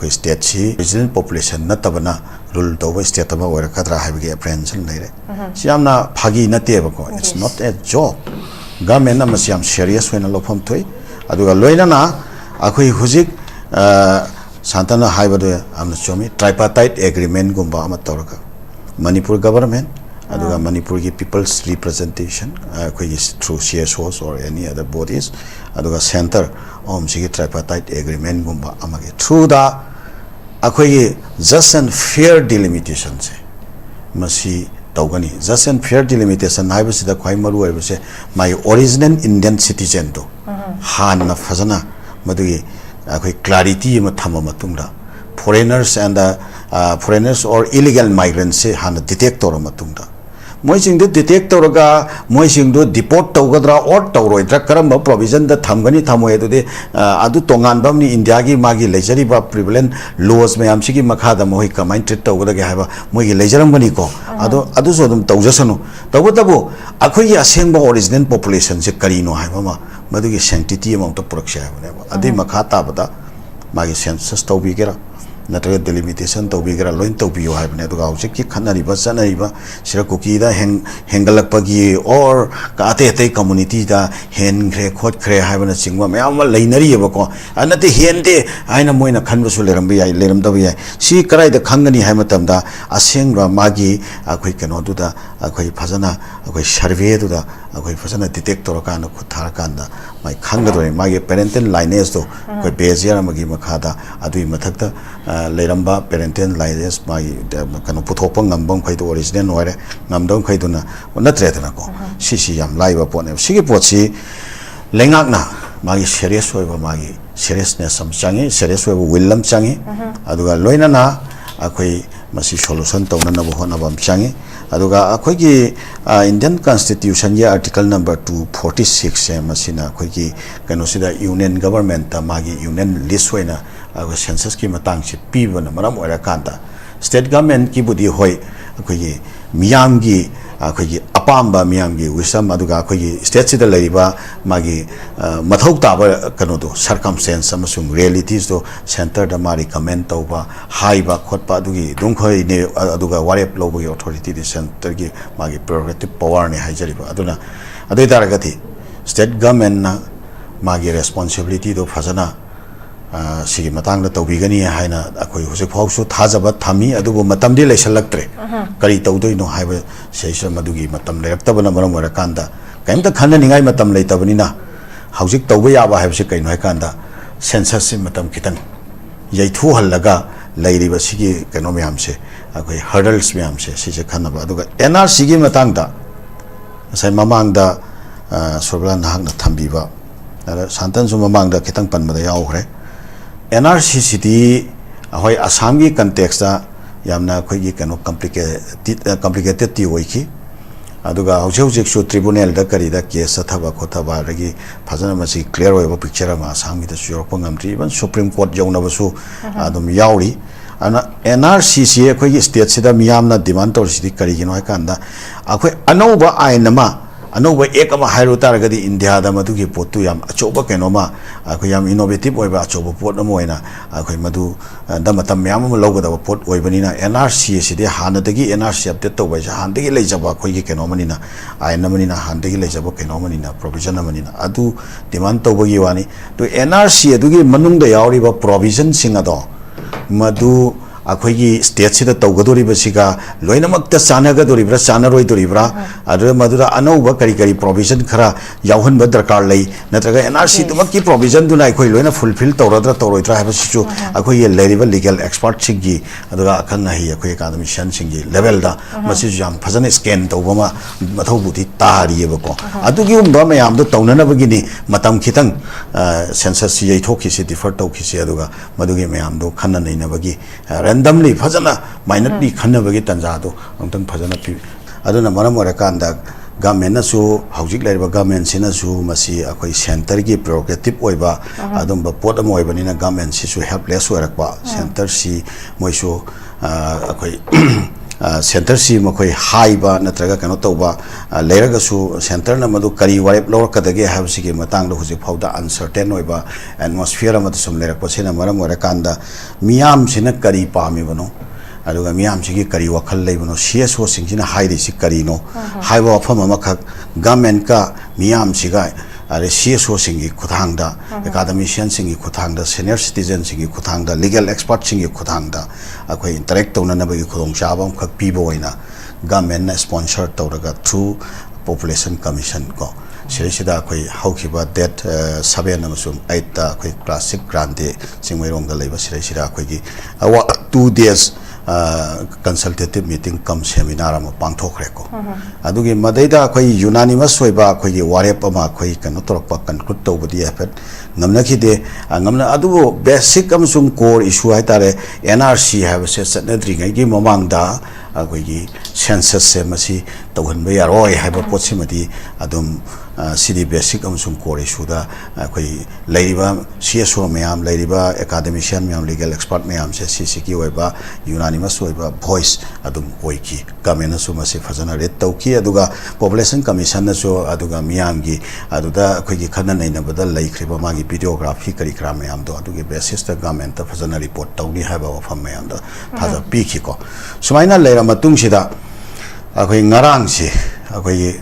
ꯑꯩꯈꯣꯏ ꯁ꯭ꯇꯦꯠꯁꯤ regional population ꯅꯠꯇꯕꯅ rule ꯇꯧꯕ state ꯑꯃ ꯑꯣꯏꯔꯛꯀꯗ꯭ꯔꯥ ꯍꯥꯏꯕꯒꯤ ꯑꯦꯄ꯭ꯔꯦꯟꯁꯟ ꯂꯩꯔꯦ ꯁꯤ ꯌꯥꯝꯅ ꯐꯥꯒꯤ ꯅꯠꯇꯦꯕꯀꯣ ꯏꯠꯁ ꯅꯣꯠ ꯑꯦ ꯖꯣꯕ ꯒꯃꯦꯟꯅ ꯃꯁꯤ ꯌꯥꯝ ꯁꯦꯔꯤꯌꯁ ꯑꯣꯏꯅ ꯂꯧꯐꯝ ꯊꯣꯛꯏ ꯑꯗꯨꯒ ꯂꯣꯏꯅꯅ ꯑꯩꯈꯣꯏ ꯍꯧꯖꯤꯛ ꯁꯥꯟꯇꯅ ꯍꯥꯏꯕꯗꯨ ꯌꯥꯝꯅ ꯆꯨꯝꯃꯤ ꯇ꯭ꯔꯥꯏꯄꯥꯔꯇꯥꯏꯠ ꯑꯦꯒ꯭ꯔꯤꯃꯦꯟꯒꯨꯝꯕ ꯑꯃ ꯇꯧꯔꯒ Manipur government aduga manipurgi people's representation akhoi through CSOs or any other bodies aduga center sigi tripartite agreement gumba amagi through the akhoi just and fair delimitation se masi tawgani just and fair delimitation haibasida khwai maru aibase my original Indian citizen to hanna fazana madugi akhoi clarity ma thama matungda foreigners and foreigners or illegal migrants se hanna detect tora matungda moising do detect toraga moising do deport tawgadra or tawroidra karamba provision da thamgani thamoy de adu tongan bamni India gi magi lejari ba prevalent laws mayam sigi makha da moi comment treat tawgada ge haba moi gi lejaram bani ko adu so dum tawjasanu tawgadabu akhoi gi asengba original population se karino haba ma madu gi sanctity amount of production haba adi makha ta bada magi census tawbigera natraga delimitation tawbigera loin tawbiyo haibne aduga hojik ki khanariba chanariba sira kuki da hengalakpagi or ka ate community da hen khre khot khre haibna chingwa mayam leinari yebako anate hende aina moina khanbasu lerambi yai leram da yai si karai da khangani hai matam da asengra magi akhoi kano du da akhoi phajana akhoi survey du da akhoi phajana detect tor kan khuthar kan da mai khangadore magi parental lineage do koi bezier magi makhada adui mathakta leiramba parental lineage magi kano puthokpa ngambam khaido original oire ngamdom khaiduna natretna ko sisi yam laiba pone sigi potsi lengakna magi serious oiba magi seriousness sam changi serious oiba willam changi aduga loina na akhoi masi solution tawna na bohona bam changi aduga akhoi gi Indian Constitution ya article number 246 masina akhoi gi kano sida union government ta magi union list hoina census ki matang si pibana maram oira kanta state government ki budi hoi akhoi gi miyam gi akhoi gi apamba miyam gi wisam aduga akhoi gi state sida laiba magi mathau taba kano do circumstance amasung realities do center da mari comment tawba haiba khotpa adugi dungkhoi ne aduga warep lobo authority di center gi magi prerogative power ne haijariba aduna adai daragati state government na magi responsibility do fazana sigi matang da tawbigani haina akhoi hojik phawsu thajaba thami adugo matamdi leisalaktre kari tawdoi no haiba seisa madugi matam leraktabana maram wara kanda kaimta khanna ningai matam leitabani na hojik tawba yaba haibse kaino haikanda census se matam kitang yaithu hallaga leiriba sigi kano myamse akhoi hurdles myamse sise khanaba aduga NRC gi matang da sai mamang da soblan hangna thambiba santan su mamang da kitang panbada yaukre NRC city ahoi Assam gi context da yamna khoi gi kano complicated ti hoiki aduga hojik su tribunal da kari da case athaba khothaba ragi phajana masi clear oiba picture ma Assam gi da yorok ngamri even Supreme Court jauna basu adum yauri ana NRCC khoi gi state sida miyamna demand tor sidi kari gino hakanda akhoi anouba ainama anouba ekama hairu taragadi India da madugi potu yam achoba kenoma akhoi yam innovative oiba achoba pot amoina akhoi madu da matam yam logada pot oibanina NRC sidi hanadagi NRC update to bai handagi leijaba khoi gi kenomanina ainamanina handagi leijaba kenomanina provision amanina adu demand to bagi wani to NRC adugi manung da yauri ba provision singado madu akhoi gi state sida tawgadori basiga loinamakta chanagadoribra chanaroidoribra adu madura anouba kari provision khara yauhan ba darkar lei natraga NRC tumakki provision duna akhoi loina fulfill tawradra tawroidra habasichu akhoi ye leiriba legal expert singi aduga akhanga hi akhoi academician singi level da masi jam phajana scan tawbama mathau budi tari yebako adugi umba mayam do tawnana bagini matam khitang census yai thoki se defer tawki se aduga madugi mayam do khanna nei na bagi randomly fazana minutely khanna bagi tanja do amtang fazana pi aduna maram ora kanda government na su hojik laiba government sina su masi akhoi center gi prerogative oiba adum ba pot am oiba ni na government si su helpless oirakba center si moisu akhoi center si makoi haiba natraga kano tauba leraga su center na madu kari warep lor kadage habsi ki matang do huji phauda uncertain oiba atmosphere amad sum lerak pasena maram ora kanda miyam sina kari pami bano aduga miyam sigi kari wakhal leibano CSO singina haidi si kari no haiba afam amakak government ka miyam siga are CSO singi kuthangda academician singi kuthangda senior citizen singi kuthangda legal expert singi kuthangda akoi interact tawna na bagi khudong chabam khak pibo oina government na sponsor tawraga through population commission ko sida akoi haukiba that 7 amasum 8 ta akoi classic grande singwairong da leiba sida akoi gi 2 days consultative meeting come seminar ama pangthokre ko adugi madaida akoi unanimous oiba akoi gi warep ama akoi kano torpa conclude tawbudi effort ngamna khide ngamna adu basic amsum core issue haitare NRC have se satnadri ngai gi mamangda akoi gi census se masi tawhanba yaroi haiba potsimadi adum city basic amsum core issue da akoi leiriba CSO mayam leiriba academician mayam legal expert mayam se CCK oiba unanimous oiba voice adum oiki government su masi fazana red tauki aduga population commission na so aduga miyam gi aduda akoi gi khana naina badal laikriba magi videography kari kra mayam do adugi basis ta government ta fazana report tawni haiba wafam mayam da thaja piki ko sumaina leira matung sida akoi ngarang si akoi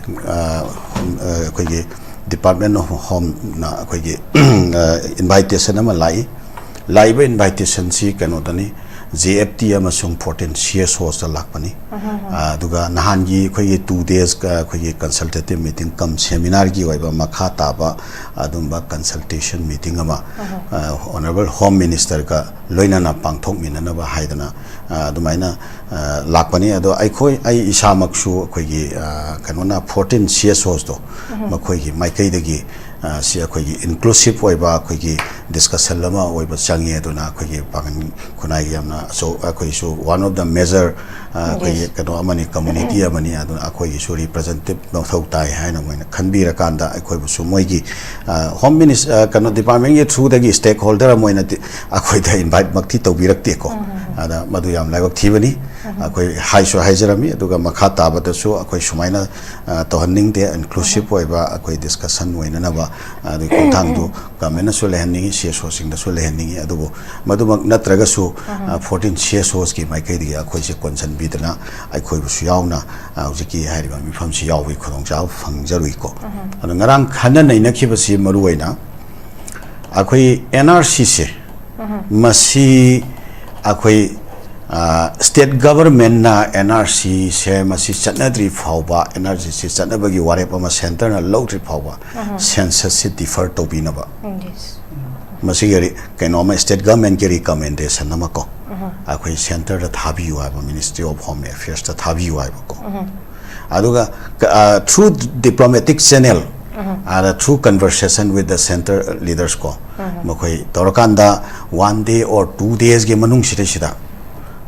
department of home na akoi invitation ama live invitation si kano dani JFT amasung 14 CSO sa lakpani aduga nahangi akoi 2 days akoi consultative meeting kam seminar gi waiba makha taba adumba consultation meeting ama honorable home minister ka loina na pangthok minana ba haidana adumaina lakpani ado ai isamaksu akoi gi kanona 14 CSOs do makoi gi maikai dagi si akoi gi inclusive oiba akoi gi discussion lama oiba changi aduna akoi gi pangan kunai gi amna so akoi so one of the major akoi kano amani community amani aduna akoi gi so representative no thau tai haina moina khanbira kanda akoi bu su moi gi home minister kano department gi through the stakeholder moina akoi da invite makti tawbirak te ko ada madu yam laibak thibani akoi haiso haijarami aduga makha tabata so akoi sumaina tohanning de inclusive oiba akoi discussion oina na ba adu kontang du government so lehaningi CSO sing da so lehaningi adugo madumak natraga so 14 CSOs ki maikai di akoi se concern bidana akoi bu su yauna hujiki hairiba mifam si yawi khudong chaw phangjarui ko adu ngarang khana naina khibasi maru oina akoi NRC se masi akoi state government na NRC se masi chatnadri phawba NRC se chatnabagi warep ama center na lowtri phawba census se defer to binaba masi gari kainoma state government ki recommendation namako akoi center da thabi wa Ministry of Home Affairs da thabi wa ko aduga through diplomatic channel through conversation with the center leaders ko makoi torakanda 1 day or 2 days ge manung sida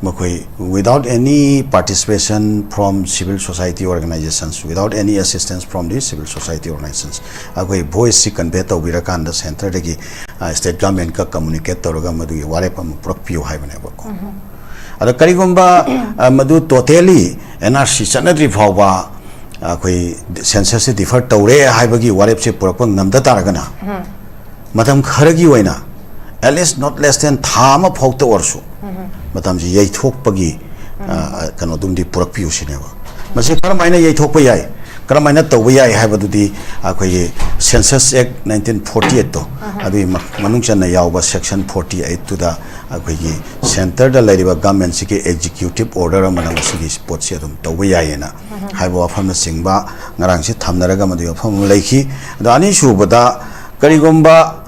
makoi without any participation from civil society organizations, without any assistance from the civil society organizations akoi voice si convey to birakanda center degi state government ka communicate toroga madu ware pam propio haibane bako ada karigomba madu totally NRC chanadri phawba akoi census se defer tawre haibagi warep se purak ngamda taragana matam kharagi waina at least not less than thama phawta orsu matam ji yai thokpagi kano dumdi purak piu sineba mase karamaina yai thokpa yai karamaina tawba yai haibadudi akoi census act 1948 to adu manung channa yawba section 48 to da akoi gi center da lariba government sike executive order amana sigi spot se dum tawba yai na haiba afam singba ngarang si thamnaraga madu afam laiki dani subada karigomba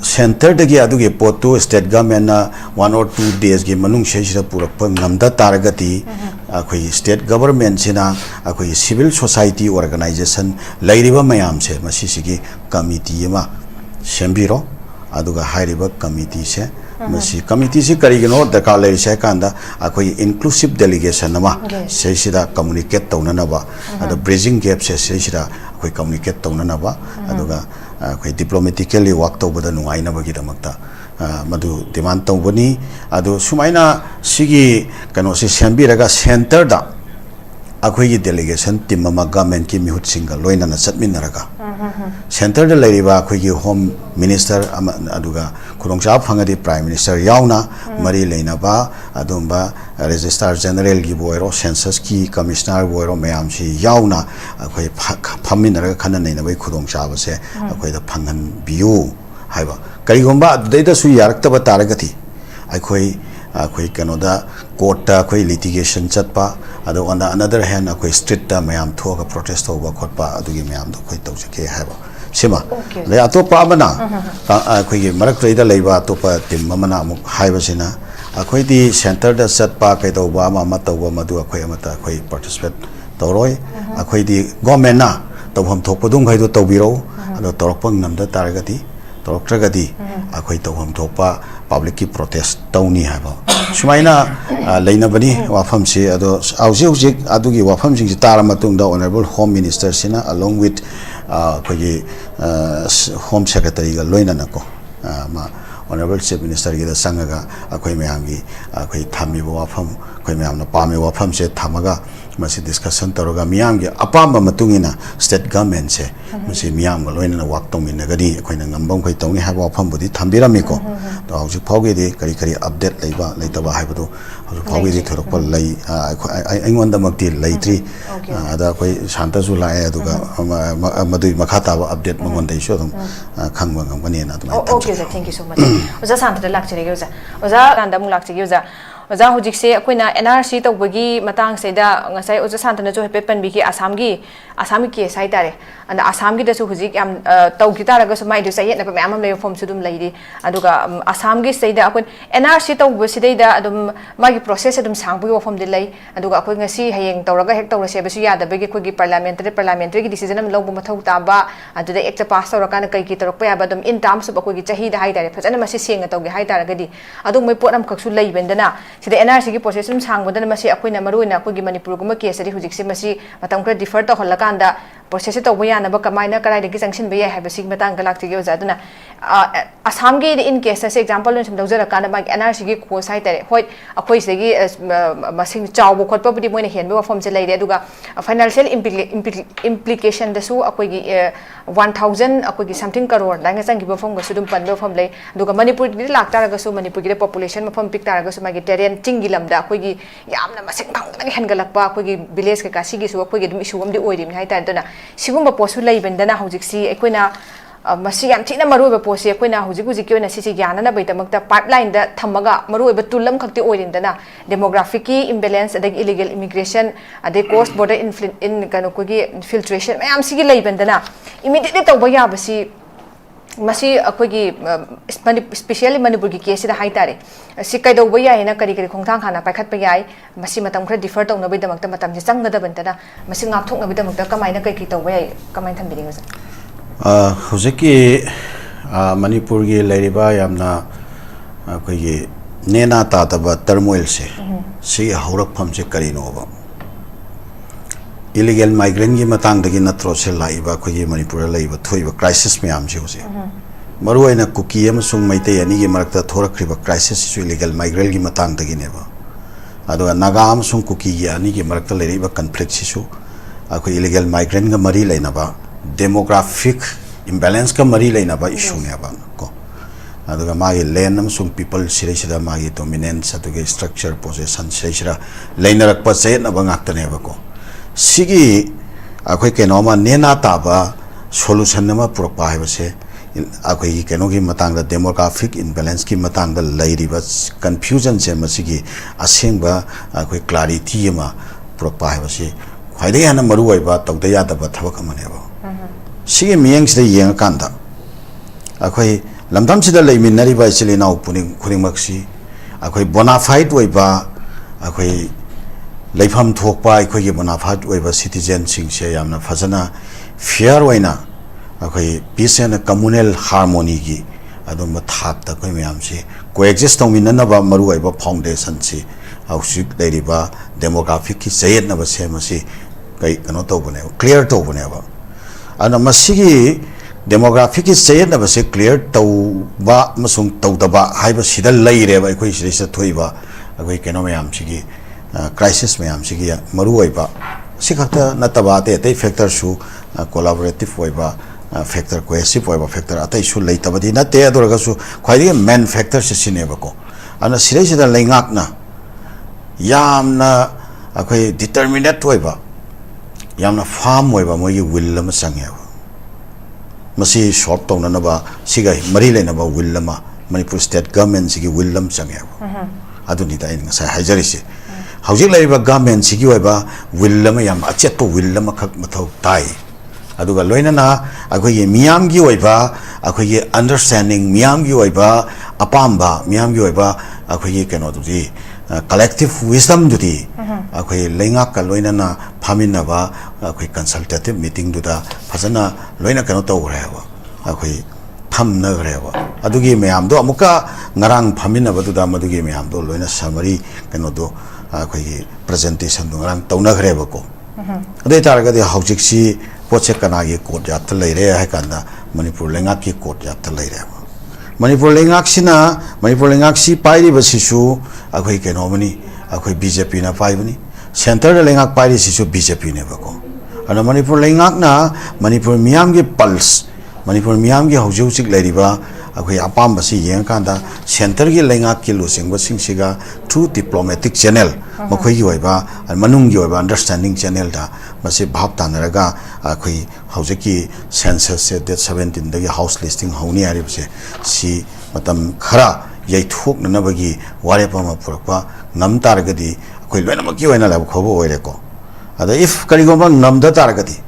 center dagi aduge potu state government na 1 or 2 days ge manung sheshira purak ngamda taragati akoi state government sina akoi civil society organization lairiba mayam se masisigi committee ma sembiro aduga hairiba committee se masi committee se karigino daka lai se kanda akoi inclusive delegation nama seshira communicate taunana ba adu bridging gap se seshira akoi communicate taunana ba aduga akoi diplomatically work tawbada nungai na bagi damakta madu demand tawbani adu sumaina sigi kano si sembiraga center da akhoi delegation team ma government ki mihut singa loina na chatminaraga center da leiriba akhoi gi home minister aduga khurongcha phangadi prime minister yauna mari leina ba adumba registrar general gi boiro census ki commissioner boiro mayam si yauna akhoi phaminaraga khana nei na bai khurongcha ba se akhoi da phangan biu haiba karigomba deida su yarakta taragati akhoi kanoda court ta akhoi litigation chatpa ado on the another hand akhoi street ta mayam thoga protest over khotpa adugi mayam do khoi tawjake haiba sima le atopa amana akhoi gi marak treida leiba atopa tim amana amuk haiba sina akhoi di center da chatpa kai tawba ma tawba madu akhoi amata akhoi participate tawroi akhoi di government na tawham thokpadung khai do tawbiro ado torokpang namda taragati toroktragadi akhoi tawham thokpa public ki protest tawni haba sumaina leina bani wafam se ado auji adugi wafam jing tara matung da honorable home minister sina along with akhoi home secretary ga loina nako ma honorable chief minister gi da sangaga akhoi mayam gi akhoi thami wafam akhoi mayam na pame wafam se thamaga masi discussion toroga miyam gi apamba matungina state government se masi miyam ga loina na wak tongmin nagadi akhoi na ngambam khoi tongni haba wafam budi thambirami ko to auji phauge di kari update leiba leitaba haibadu auji phauge di thorokpa lei aingon da makti leitri ada akhoi shanta su lae aduga madui makhata ba update mangon dai sho dum khangba ngambani na dum okay sir thank you so much oza santa da lakchari ge oza kanda mu lakchari ge oza hujik se akoina NRC tawbagi matang seida ngasai oza santana jo hepe panbi ki asami ki sai tare and asam gi da su hujik am tawgi taraga su mai du sai na pa am le form su dum leidi aduga asam gi seida akon NRC tawbu sidaida adum magi process adum sangbu form de lei aduga akoi ngasi hayeng tawraga hek tawra se besu yada bagi khoi gi parliamentary gi decision am lobu mathau ta ba aduda ekta pass tawra kana kai ki tarok pa ya badum in terms of akoi gi chahi da hai tare phajana masi senga tawgi hai taraga di adum mai pot am khaksu lei bendana sida NRC ki process um sangbadana masi akoina maruina akoi gi manipur guma case ri hujik se masi matam kra defer to holakanda process to boya na ba kamaina karai de ki sanction be ha ba sig matang galak ti oza duna asam gi in case as example lon sum dawjara kana ba NRC gi ko sai tare hoi akoi se gi masing chaw bo khot pa budi moina hen be form se leide aduga financial implication da su akoi gi 1000 akoi gi something crore danga sang gi ba form ga sudum pan be form le aduga manipur gi lak tara ga su manipur gi population ma form pik tara ga su ma gi terrain chingi lam da akoi gi yamna masing bang ngi hen galak pa akoi gi village ka si gi su akoi gi dum issue am di oirim hai tar duna sigumba posu lei bendana hojik si ekoina masi yam thina maru be posi ekoina hojik hojik yoina si gyana na baidamakta pipeline da thamaga maru be tulam khakti oirindana demographic ki imbalance adeg illegal immigration adeg cross border in kanu ko gi filtration mayam si gi lei bendana immediately tawba ya basi masi akogi especially manipur ki case da hai tare si kai do boya ina kari khongthang khana paikhat pa yai masi matam khra defer tong na bai damakta matam ji chang da bantana masi ngap thok na bai damakta kamaina kai ki to boya kamai tham biring ga hojiki manipur gi leiriba yamna akogi nena ta ta ba turmoil se si haurak pham se kari no ba illegal migrant gi matang dagi natro se laiba khogi manipur laiba thoiba crisis myam se hose maruaina kuki amasung maite ani gi marakta thorakriba crisis su illegal migrant gi matang dagi neba ado naga amasung kuki gi ani gi marakta leriba conflict sisu akoi illegal migrant ga mari laina ba demographic imbalance ka mari laina ba issue ne ba ko ado ma gi land amasung people sira ma gi dominance ado gi structure possession sira laina rakpa se na ba ngakta ne ba ko sigi akhoi kenoma nena taba solution nama purpa haibase akhoi gi kenogi matang da demographic imbalance ki matang da lairiba confusion se masigi asengba akhoi clarity ma purpa haibase khwaidai hana maru oiba tawda ya da ba thabak amane ba sigi miyang sida yeng kanda akhoi lamdam sida leiminari ba chilina upuning khuringmaksi akhoi bona fide oiba akhoi leifam thokpa akhoi bonafide oiba citizen sing se yamna fajana fair oina akhoi peace and communal harmony gi adom thak ta koi myam se coexist tongmin na ba maru oiba foundation si ausik leiriba demographic ki sayet na ba se masi kai kano to bone clear to bone ba ana masigi demographic ki chayna ba se clear tau ba masung tau da ba hai ba sidal lai re ba koi sri sa thoi ba koi keno mayam sigi crisis mayam sigi maru oi ba sikhata na taba te te factor su collaborative oi ba factor cohesive oi ba factor atai su lai tabadi na te ador ga su khwai main factor se sine ba ko ana sire sida lai ngak na yamna akhoi determinate oi ba yamna farm oi ba moi will lama sangya masi short tong na ba siga mari le na ba will lama Manipur state government sigi will lam sangya adu ni dai nga sai hajari si hojik lai ba government sigi oi ba will lama yam achet po will lama khak mathau tai adu ga loina na akhoi ye miyam gi oi ba akhoi ye understanding miyam gi oi ba apamba miyam gi oi ba akhoi ye keno du di collective wisdom du di akhoi lenga ka loina na phamin na ba akhoi consultative meeting du da phasana loina keno to gre ba akhoi tham na gre ba adugi meyam do amuka ngarang phamin na ba du da madugi meyam do loina summary keno do akhoi presentation do ngarang to na gre ba ko adai tar ga de hojik si poche kana gi court ya ta lai re ha kana manipur lenga ki court ya ta lai re Manipur lengak sina Manipur lengak si pairi ba sisu akhoi keno mani akhoi BJP na pai bani center da lengak pairi sisu BJP ne ba ko ana Manipur lengak na Manipur miyam gi pulse Manipur miyam gi hojau sik lai riba akhoi apam ba si yeng kan da center gi lengak ki losing ba sing siga through diplomatic channel makhoi gi oi ba manung gi oi ba understanding channel da masi bhab tanaraga akhoi hojiki census se date 17 dagi house listing hauni ari bse si matam khara yaithok na bagi ware pa ma purakpa nam targadi akhoi loina ma ki oina lab khobo oire ko ada if karigo bang nam da targadi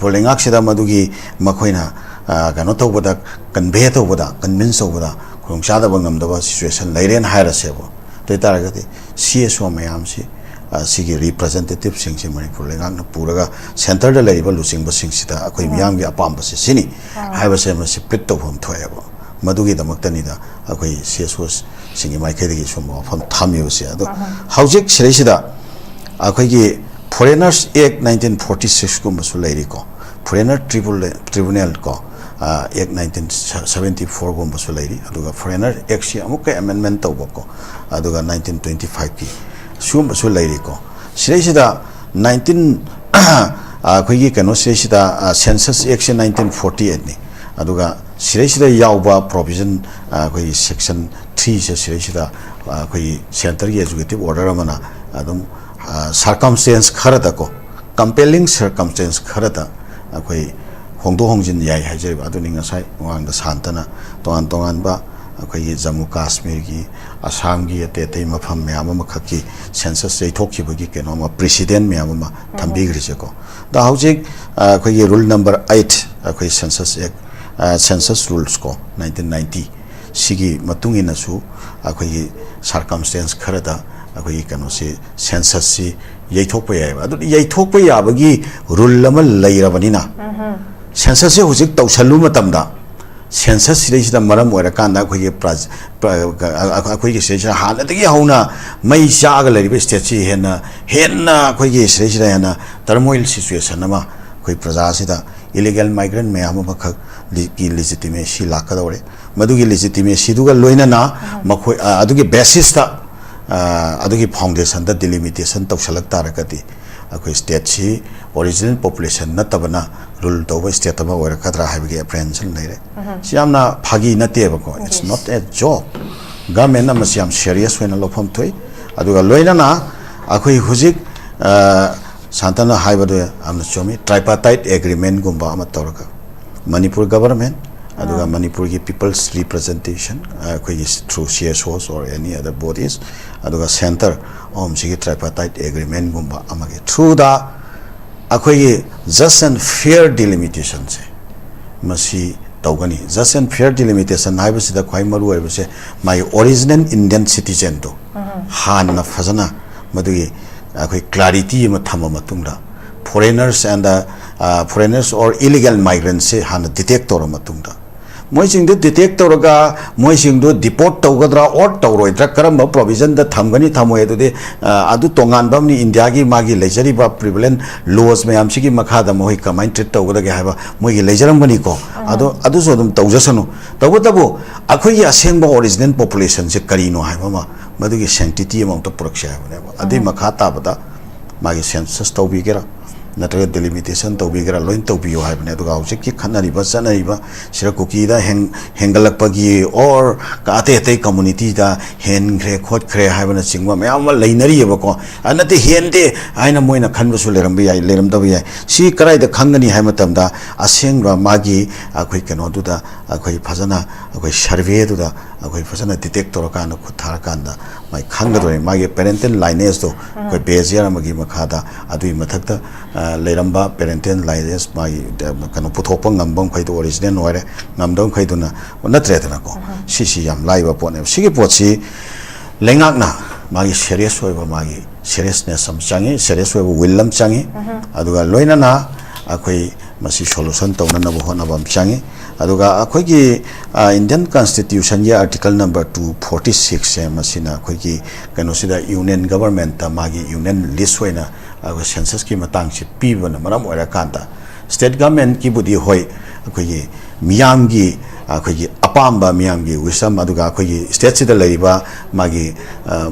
polengak sida madugi makhoina gano to boda convey to boda convince boda khong sada bangam da situation lairen haira sebo te targadi CSO mayam si sigi representative sing si Manipur lengak na puraga center da laiba lusing ba sing sida akhoi miyam gi apam ba sini haiba se ma si pit to phom thoyabo madugi damakta ni da akhoi CSO singi mai khedi gi somo phom thamyo se ado hojik sire sida akhoi gi Foreigners Act 1946 ko masu lairi ko Foreigner Tribunal ko Act 1974 ko masu lairi aduga Foreigner Act si amukai amendment to ko aduga 1925 ki sum masu lairi ko sire sida 19 akhoi gi kano sire sida Census Act 1948 ni aduga sire sida yauba provision akhoi section 3 se sire sida akhoi center gi executive order amana adum circumstance kharada ko compelling circumstance kharada akhoi hongdo hongjin yai hajai aduni ngasai wang da santana tongan ba akhoi Jammu Kashmir gi Assam gi ate te mafam me ama makhaki census sei thokki bagi keno ma president me ama thambi grise ko da hojik akhoi rule number 8 akhoi census act census rules ko 1990 sigi matungina su akhoi circumstance kharada akhoi kano se census si yaithokpa yaiba adu yaithokpa yabagi rule lama lairabani na census se hojik tawsalu matamda census sida maram oira kanda akhoi ge station hala dagi hauna mai chaga lariba state si hena akhoi ge sida hena turmoil situation ama akhoi praja sida illegal migrant me ama bakha ki legitimacy lakadore madugi legitimacy duga loina na makhoi adugi basis ta adugi foundation da delimitation tawsalak tarakati akhoi state si original population na tabana rule to state ma oira kadra haibigi apprehension leire siamna phagi nate ba ko it's not a job government na masiam serious wena lofam thoi aduga loina na akhoi hujik santana haibade amna chomi tripartite agreement gumba ama toraka Manipur government aduga Manipur ki people's representation through CSOs or any other bodies aduga center sigi tripartite agreement gumba amage through the akhoi just and fair delimitation se masi tawgani just and fair delimitation haibasi da khwai maru haibase my original Indian citizen to hanna fazana madugi akhoi clarity ma thama matungda foreigners and foreigners or illegal migrants se han detect tor matungda मोइसिंग detect तौरगा मोइसिंग deport तौगद्रा और तौरोइद्रा करम provision the थमगनी थमोय दुदे अदु तोंगान Bamni India की मागी लेजरीबा प्रिविलेंट लॉज मैम सिगी मखादा मोहि कमाइन ट्रीट तौगदगे हाबा मोइगी लेजरमगनी को अदु सो दुम तौजसनु तौबतबु अखोई असेंग ओरिजिनल पॉपुलेशन से करीनो हाबा मदुगी सेंटिटी अमाउंट पुरक्से हाबने अदि मखा ताबदा मागी सेंसस तौबिगेरा नत्र डिलिमिटेशन तौबिगेरा लोइन तौबियो हाबने दुगा हौजिक की खन्नरिबा चनरिबा सिरा कुकीदा हेंगलकपगी और काते ते कम्युनिटी दा हेनग्रे खोटख्रे हाबना चिंगवा मयाम लेनरियबको अनते हेनते आइना मोइना खनबसु लेरमबि याय लेरमदब याय सी कराइदा खंगनी हाय मतमदा असेंगवा मागी अखोइ कनोदुदा अखोइ फजना अखोइ सर्वे दुदा अखोइ फजना डिटेक्ट तोरकान खुथार कांदा माइ खंगदोय मागी पेरेंटल लाइनेज तो कोइ बेजियर मगी मखादा अदुइ मथक्ता लेरंबा पेरेंटल लाइनेज मागी कनो पुथोपं ngambong khaido original noire ngamdong khaiduna natredana ko sisi yam laiba pone sigi pochi lengakna magi serious hoiba magi seriousness sam changi serious hoiba willam changi aduga loina na akhoi masi solution tawna na bo na bam changi aduga akhoi gi Indian Constitution ya article number 246 se masina akhoi gi kano sida union government ta magi union list hoina ago census ki matang si pibana maram oira kanta state government ki budi hoi akhoi miyam gi akhoi apamba miyam gi wisam aduga akhoi state sida laiba magi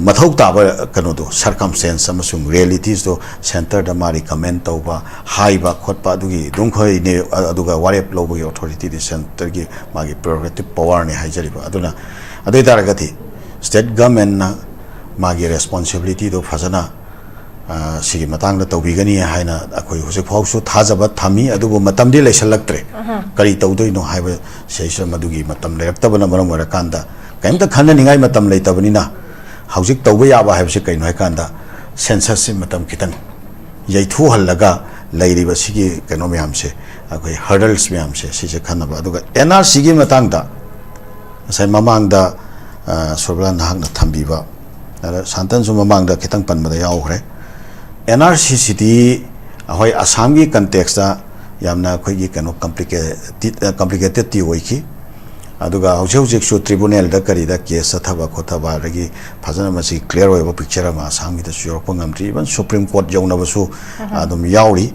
mathau taba kano do circumstance amasung realities do center da mari comment tauba haiba khotpa adugi dungkhoi ne aduga warep lobo authority di center gi magi prerogative power ne haijariba aduna adai daragati state government na magi responsibility do phajana सिगी Matang तौबीगनी हाइना अखोई हुसे फाउसु थाजबा थामी अदुबो मतमदि लेसलक्त्रे करी तौदोइनो हाइबा सेइस मदुगी मतम लेरक्तबना मरम वरा कांदा कैमता खन्न निगाई मतम लेतबनिना हौजिक तौबा याबा हाइबसे canoe high कांदा census से मतम खितन यैथु हल्लगा लैरिबा सिगी कैनो म्यामसे अखोई हर्डल्स म्यामसे सिजे खन्नबा अदुगा एनआरसी गी मतंगदा सै ममांगदा सोबला नाहकना थंबीबा सांतन सु ममांगदा खितंग पनबदा यावखरे NRC city ahoy Assam gi context da yamna khoi gi kano complicated ti hoi ki aduga hojik su tribunal da kari da case athaba khothaba ragi phajana masi clear hoiba picture ma Assam gi da sure pangam tri ban Supreme Court jauna basu adum yauri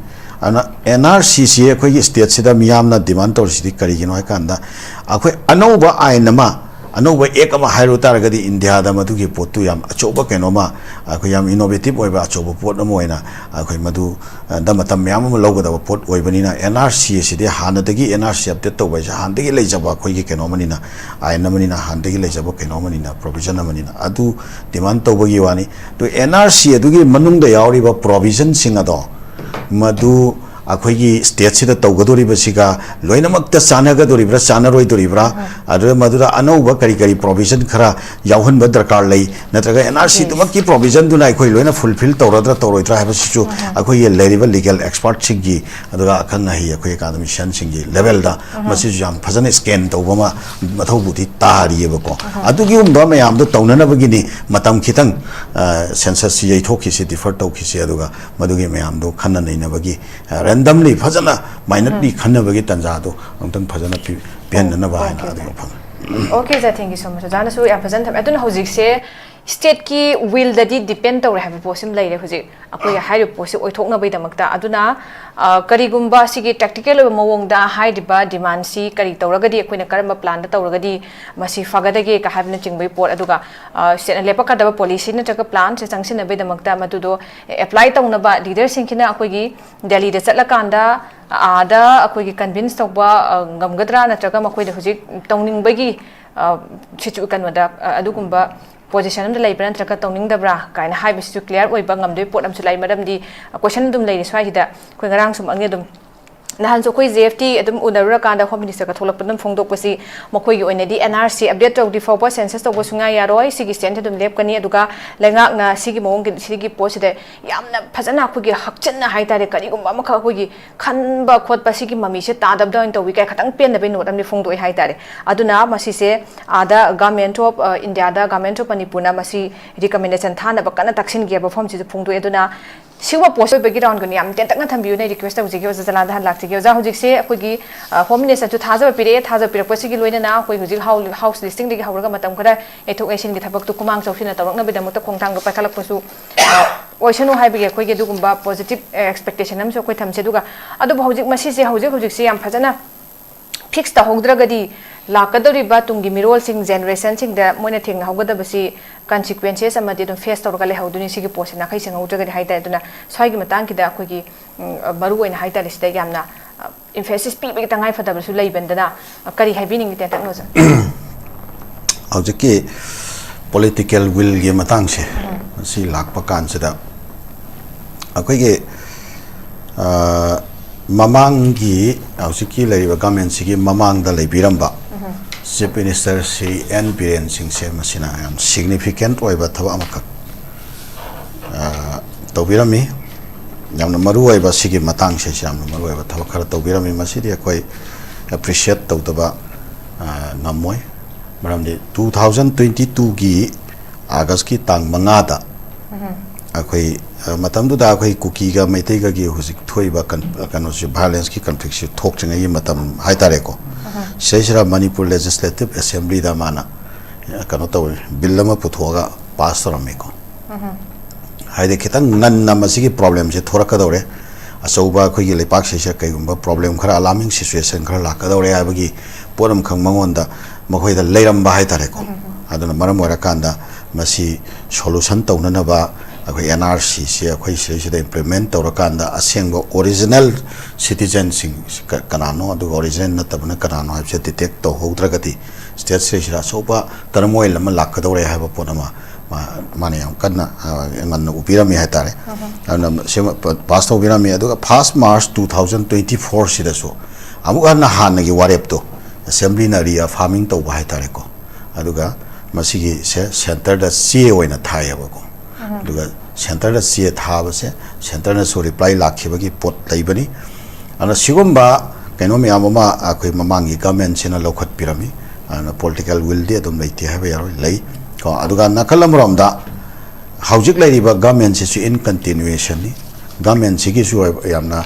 ana NRC ci khoi gi state sida miyamna demand tor sidi kari gi noi kanda akhoi anoba ainama अनौब एक हाइरो तारगदी India दा मदुगी पोतु याम अचोब केनोमा अखो याम innovative ओइबा अचोब pot नमो ओइना अखो मदु the मतम याम म लौगदब pot ओइबनिना NRC सिदे हानदगी NRC update तौबा हानदगी लेजबा खोइगी केनोमनिना आइनमनिना हानदगी लेजबा केनोमनिना provision अमनिना अदु demand तौबगी वानी तो एनआरसी अदुगी मनुंगदा यावरिबा प्रोविजन सिंगदो मदु अखोई स्टेट से तौगदोरीबसिगा लोइनमक्ता चानगदोरीब्रा चानरोइदोरीब्रा अदुरा मदुरा अनौब करी करी प्रोविजन खरा यावहनब दरकार लई नत्रगा एनआरसी तुमकी प्रोविजन दुना अखोई लोइना फुलफिल तौरद्रा तौरोइद्रा हाबसिचु अखोई लेरिबा लीगल एक्सपर्ट सिंगी अदुगा अखंगा ही अखोई एकाडमिशियन सिंगी लेवल दा मसिजु याम फजन स्कैन तौबमा मथौबुति तारियबको अदुगी उम्बा मयाम दो तौननबगिनी मतम खितंग सेंसस यैथोखिसि डिफर तौखिसि अदुगा मदुगी मयाम दो Khanna नैनबगी randomly fazana minutely khanabagi tanjado amtang fazana pianna ba haina adu phang okay ja thank you so much jana su ya fazan tham adun hojik se state ki will dadi depend tawre have posim laire hojik akoi hairo posi oithokna bai damakta aduna karigumba sigi tactical mawong da haidiba demand si kari tawragadi akoina karamba plan da tawragadi masi fagadage ka habna chingbai pot aduga state lepaka da policy na taka plan se sangsina bai damakta madudo apply tawna ba leader singkina akoigi delhi da chatlakanda ada akoigi convince tawba ngamgadra na taka makoi da hojik tawningbagi situ kanwada adugumba position am da lai bran traka tawning da bra kaina hai bisu clear oi bangam doi pot am chu lai madam di question dum lai ni swai hida koi ngarang sum angne dum nahan so koi ZFT adum unarura kanda home minister ka tholak padam phongdok pasi mokoi gi oina di NRC update tawdi for census tawbo sunga yaroi sigi stand dum lep kani aduga lengak na sigi mong gi sigi post de yamna phajana khu gi hakchan na hai tare kari gum ma kha khu gi khanba khot pa sigi mami se ta dab doin tawi kai khatang pen na be not am ni phongdoi hai tare aduna masi se ada government of India da government of Manipur na masi recommendation thana ba kana taksin gi ba form chi phongdoi aduna सिगुम post background को याम टेंटकना थंबियो ने request तौजिगे ओजा जलादा हन लाक्तिगे ओजा हुजिकसे अखोगी home minister तु थाजा पिरे थाजा पिरपसिगी लोइना ना अखोई हुजिक हाउस लिस्टिंग दिगे हाउरगा मतम खरा एथोक एसिन गी थबक तु कुमांग चौसिना तवरकना बिदमत खोंगथांग पाखलकपसु ओइसनु हाइबिगे अखोगी दुगुम्बा पॉजिटिव एक्सपेक्टेशन हम सो अखोई थमसे दुगा अदु हुजिक मसिसे हुजिक याम फजना फिक्स तहोद्रगदी लाकदोरिबा तुंगी मिरोल सिंग जनरेशन सिंग द मोइना थिंग हौगदबसी consequences amadi dum face tawrga le hauduni sigi post na khai sing haudragadi haita aduna swagi matang ki da khoi gi maru oina haita lista yamna emphasis pi bi tangai fadaba su leibendana kari haibining te tak no sa hojiki political will gi matang se si lakpa kan se da akoi ge mamang gi hojiki leiba government sigi mamang da leibiramba Chief Minister Sri N. Biren Singh se masina am significant oiba thaba amaka tawbirami yamna maru oiba sigi matang se yamna maru oiba thaba khara tawbirami masidi akoi appreciate tawtaba ngamoi maramdi 2022 gi August ki tang manga da akoi matam du da akoi kuki ga maitai ga gi husik thoiba kano se violence ki conflict se thok chenga yi matam haitare ko Sesira Manipur Legislative Assembly da mana kano taw bill ma puthoga pass ramiko haide khitang nan na masigi problem je thora ka dore asauba khoi gi lepak se kai gumba problem khara alarming situation khara la ka dore abagi poram khang mangonda makhoi da leiram ba hai tare ko aduna maram ora kanda masi solution tawna na ba akhoi NRC se akhoi se da implement tawra kanda asengbo original citizen sing kanano adu original na tabna kanano habse detect to hodragati state se shira soba tarmoi lama lakadore haba ponama mane am kanna ngan upirami hatare ana se pass to upirami adu 1st March 2024 sida so amu na han gi warep to assembly na ria farming to ba hatare ko aduga masigi se center da CA oina thayaba ko duga center da CA thaba se center na so reply lakhibagi pot laibani ana sigumba kaino mi amama akoi mamangi government sina lokhat pirami ana political will de dum leiti haba yaro lei ko aduga nakalamrom da haujik lairiba government se in continuation ni government sigi su yamna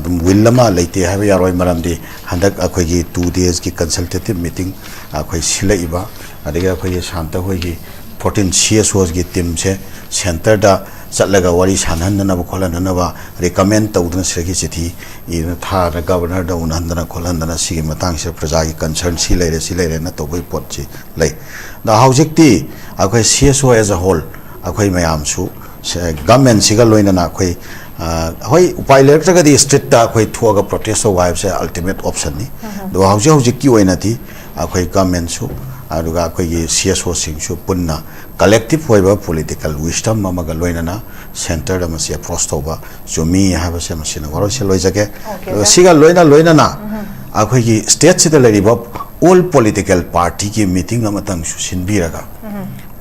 dum willama leiti haba yaro maramdi handak akoi gi 2 days ki consultative meeting akoi silaiba adiga akoi shanta hoi gi 14 CSOs gi team se center da chatlaga wari sanhan na ba kholan na ba recommend tawdna segi chithi ina tha na governor da unan na kholan na sigi matang se praja gi concern si leire na to boi pot chi lei da haujik ti akhoi CSO as a whole akhoi mayam su government siga loina na akhoi hoi upai lecture ga di street da akhoi thuaga protest wife se ultimate option ni do haujik ki oina ti akhoi government su aduga akhoi gi CSO sing su punna collective hoiba political wisdom amaga loinana center da masi approach toba jomi haba se masina waro se loijage siga loina na akhoi gi state sida leriba all political party ki meeting amatang su sinbiraga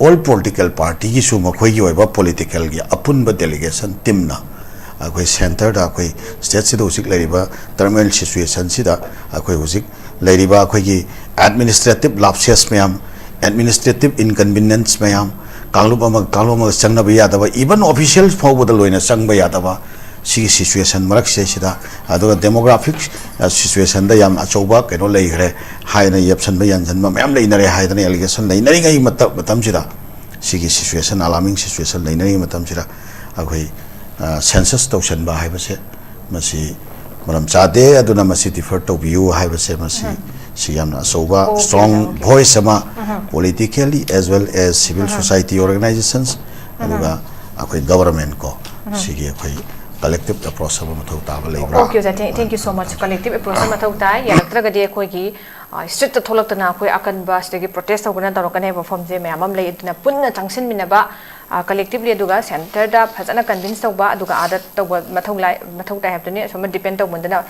all political party ki su makhoi gi hoiba political gi apunba delegation team na akhoi center da akhoi state sida usik leriba terminal situation sida akhoi usik leriba akhoi gi administrative lapses mayam administrative inconvenience mayam kaluma changna ba yadaba even officials forward loina changba yadaba si situation marak se sida aduga demographic situation da yam achoba keno lei gre haina yapsan ba yanjan ma mayam lei nare haidani allegation lei nari ngai matam sida si situation alarming situation lei nari matam sida akhoi census tawsan ba haiba se masi maram chade aduna masi defer to view haiba se masi Siyamna soba strong voice ama politically as well as civil society organizations aduga akoi government ko sigi akoi collective approach ama mathau taba leibra okay thank you so much collective approach mathau ta yalatraga de akoi gi street ta tholakna akoi akan bus de protest ogna tarokane perform je mayamam lei aduna punna changsin minaba collectively aduga center da phajana convince tawba aduga adat tawba mathau ta have to ne soma depend tawbundana